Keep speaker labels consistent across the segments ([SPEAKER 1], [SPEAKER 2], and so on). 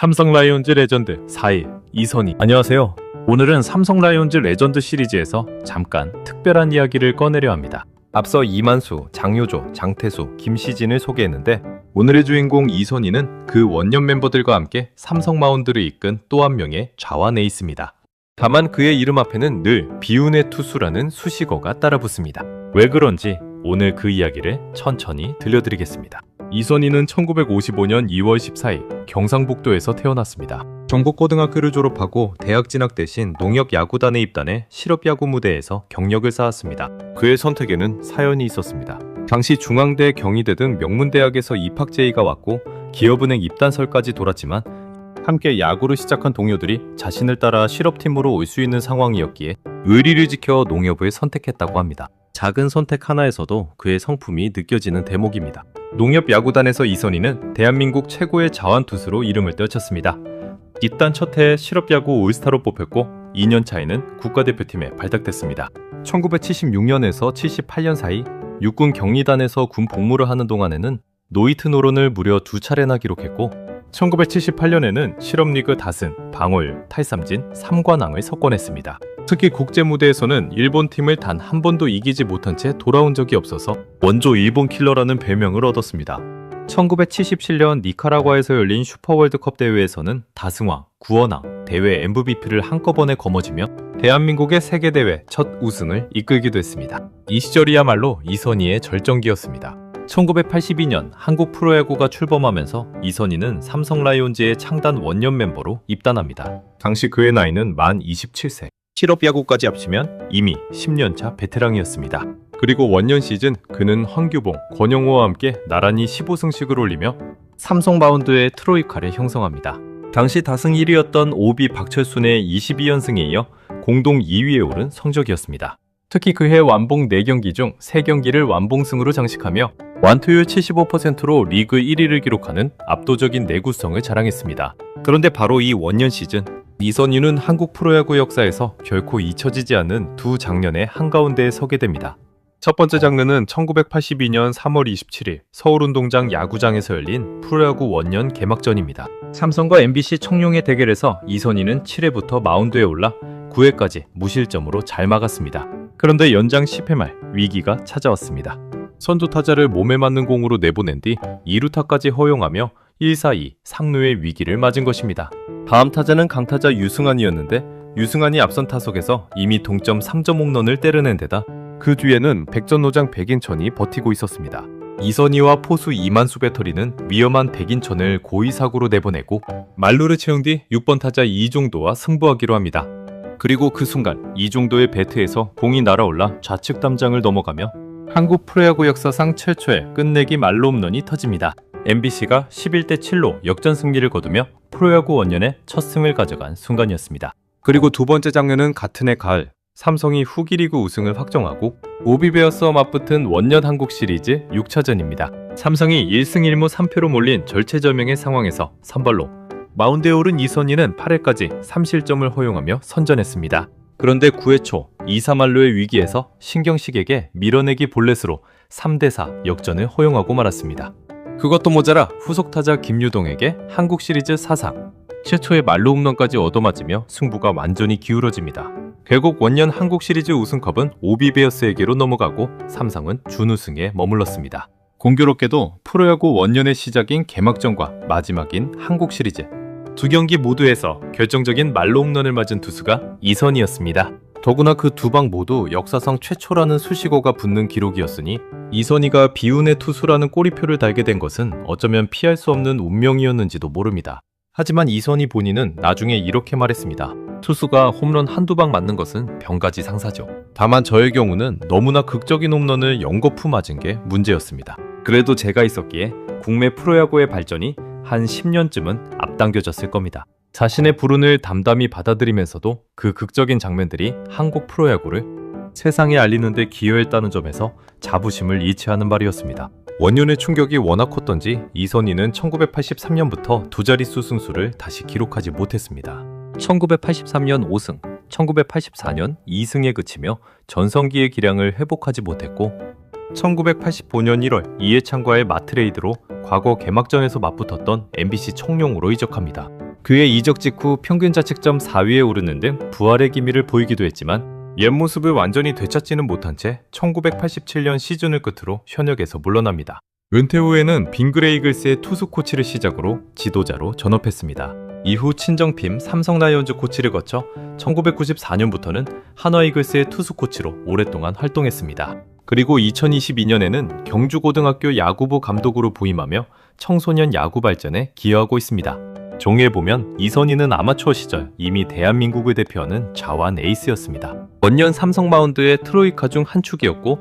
[SPEAKER 1] 삼성 라이온즈 레전드 4일 이선희. 안녕하세요. 오늘은 삼성 라이온즈 레전드 시리즈에서 잠깐 특별한 이야기를 꺼내려 합니다. 앞서 이만수, 장효조, 장태수, 김시진을 소개했는데 오늘의 주인공 이선희는 그 원년 멤버들과 함께 삼성 마운드를 이끈 또 한 명의 좌완 에이스입니다. 다만 그의 이름 앞에는 늘 비운의 투수라는 수식어가 따라붙습니다. 왜 그런지 오늘 그 이야기를 천천히 들려드리겠습니다. 이선희는 1955년 2월 14일 경상북도에서 태어났습니다. 경북고등학교를 졸업하고 대학 진학 대신 농협야구단에 입단해 실업야구 무대에서 경력을 쌓았습니다. 그의 선택에는 사연이 있었습니다. 당시 중앙대, 경희대 등 명문대학에서 입학 제의가 왔고 기업은행 입단설까지 돌았지만 함께 야구를 시작한 동료들이 자신을 따라 실업팀으로 올 수 있는 상황이었기에 의리를 지켜 농협을 선택했다고 합니다. 작은 선택 하나에서도 그의 성품이 느껴지는 대목입니다. 농협야구단에서 이선희는 대한민국 최고의 자완투수로 이름을 떨쳤습니다. 입단 첫 해에 실업야구 올스타로 뽑혔고 2년 차에는 국가대표팀에 발탁됐습니다. 1976년에서 78년 사이 육군 경리단에서 군 복무를 하는 동안에는 노이트 노런을 무려 2차례나 기록했고 1978년에는 실업리그 다승, 방어율, 탈삼진, 3관왕을 석권했습니다. 특히 국제무대에서는 일본 팀을 단 한 번도 이기지 못한 채 돌아온 적이 없어서 원조 일본 킬러라는 별명을 얻었습니다. 1977년 니카라과에서 열린 슈퍼월드컵 대회에서는 다승왕, 구원왕, 대회 MVP를 한꺼번에 거머쥐며 대한민국의 세계대회 첫 우승을 이끌기도 했습니다. 이 시절이야말로 이선희의 절정기였습니다. 1982년 한국 프로야구가 출범하면서 이선희는 삼성 라이온즈의 창단 원년 멤버로 입단합니다. 당시 그의 나이는 만 27세. 실업야구까지 합치면 이미 10년차 베테랑이었습니다. 그리고 원년 시즌 그는 황규봉, 권영호와 함께 나란히 15승씩을 올리며 삼성 마운드의 트로이카를 형성합니다. 당시 다승 1위였던 오비 박철순의 22연승에 이어 공동 2위에 오른 성적이었습니다. 특히 그해 완봉 4경기 중 3경기를 완봉승으로 장식하며 완투율 75%로 리그 1위를 기록하는 압도적인 내구성을 자랑했습니다. 그런데 바로 이 원년 시즌 이선희는 한국 프로야구 역사에서 결코 잊혀지지 않은 두 장면의 한가운데에 서게 됩니다. 첫 번째 장면은 1982년 3월 27일 서울운동장 야구장에서 열린 프로야구 원년 개막전입니다. 삼성과 MBC 청룡의 대결에서 이선희는 7회부터 마운드에 올라 9회까지 무실점으로 잘 막았습니다. 그런데 연장 10회 말 위기가 찾아왔습니다. 선두 타자를 몸에 맞는 공으로 내보낸 뒤 2루타까지 허용하며 1-4-2 상루의 위기를 맞은 것입니다. 다음 타자는 강타자 유승환이었는데 유승환이 앞선 타석에서 이미 동점 3점 홈런을 때려낸 데다 그 뒤에는 백전노장 백인천이 버티고 있었습니다. 이선희와 포수 이만수 배터리는 위험한 백인천을 고의사구로 내보내고 만루를 채운 뒤 6번 타자 이종도와 승부하기로 합니다. 그리고 그 순간 이종도의 배트에서 공이 날아올라 좌측 담장을 넘어가며 한국 프로야구 역사상 최초의 끝내기 만루 홈런이 터집니다. MBC가 11대7로 역전 승리를 거두며 프로야구 원년의 첫 승을 가져간 순간이었습니다. 그리고 두 번째 장면은 같은 해 가을 삼성이 후기리그 우승을 확정하고 오비베어스와 맞붙은 원년 한국 시리즈 6차전입니다. 삼성이 1승 1무 3패로 몰린 절체절명의 상황에서 선발로 마운드에 오른 이선희는 8회까지 3실점을 허용하며 선전했습니다. 그런데 9회 초 2-3할루의 위기에서 신경식에게 밀어내기 볼넷으로 3대4 역전을 허용하고 말았습니다. 그것도 모자라 후속타자 김유동에게 한국 시리즈 사상 최초의 만루 홈런까지 얻어맞으며 승부가 완전히 기울어집니다. 결국 원년 한국 시리즈 우승컵은 오비베어스에게로 넘어가고 삼성은 준우승에 머물렀습니다. 공교롭게도 프로야구 원년의 시작인 개막전과 마지막인 한국 시리즈 두 경기 모두에서 결정적인 만루 홈런을 맞은 투수가 이선희였습니다. 더구나 그 두 방 모두 역사상 최초라는 수식어가 붙는 기록이었으니 이선희가 비운의 투수라는 꼬리표를 달게 된 것은 어쩌면 피할 수 없는 운명이었는지도 모릅니다. 하지만 이선희 본인은 나중에 이렇게 말했습니다. 투수가 홈런 한두 방 맞는 것은 병가지상사죠. 다만 저의 경우는 너무나 극적인 홈런을 연거푸 맞은 게 문제였습니다. 그래도 제가 있었기에 국내 프로야구의 발전이 한 10년쯤은 앞당겨졌을 겁니다. 자신의 불운을 담담히 받아들이면서도 그 극적인 장면들이 한국 프로야구를 세상에 알리는 데 기여했다는 점에서 자부심을 잃지 않은 말이었습니다. 원년의 충격이 워낙 컸던지 이선희는 1983년부터 두 자릿수 승수를 다시 기록하지 못했습니다. 1983년 5승, 1984년 2승에 그치며 전성기의 기량을 회복하지 못했고 1985년 1월 이해창과의 마트레이드로 과거 개막전에서 맞붙었던 MBC 청룡으로 이적합니다. 그의 이적 직후 평균 자책점 4위에 오르는 등 부활의 기미를 보이기도 했지만 옛 모습을 완전히 되찾지는 못한 채 1987년 시즌을 끝으로 현역에서 물러납니다. 은퇴 후에는 빙그레 이글스의 투수 코치를 시작으로 지도자로 전업했습니다. 이후 친정팀 삼성 라이온즈 코치를 거쳐 1994년부터는 한화 이글스의 투수 코치로 오랫동안 활동했습니다. 그리고 2022년에는 경주고등학교 야구부 감독으로 부임하며 청소년 야구 발전에 기여하고 있습니다. 종이에 보면 이선희는 아마추어 시절 이미 대한민국을 대표하는 좌완 에이스였습니다. 원년 삼성 마운드의 트로이카 중 한 축이었고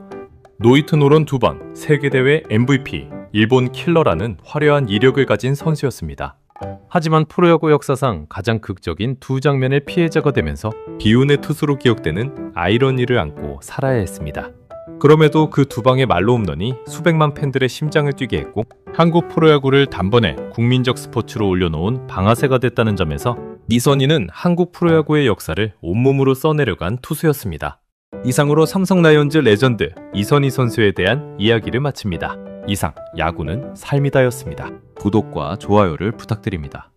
[SPEAKER 1] 노이트 노런 2번, 세계대회 MVP, 일본 킬러라는 화려한 이력을 가진 선수였습니다. 하지만 프로야구 역사상 가장 극적인 두 장면의 피해자가 되면서 비운의 투수로 기억되는 아이러니를 안고 살아야 했습니다. 그럼에도 그 두 방의 말로 홈런이 수백만 팬들의 심장을 뛰게 했고 한국 프로야구를 단번에 국민적 스포츠로 올려놓은 방아쇠가 됐다는 점에서 이선희는 한국 프로야구의 역사를 온몸으로 써내려간 투수였습니다. 이상으로 삼성 라이온즈 레전드 이선희 선수에 대한 이야기를 마칩니다. 이상 야구는 삶이다였습니다. 구독과 좋아요를 부탁드립니다.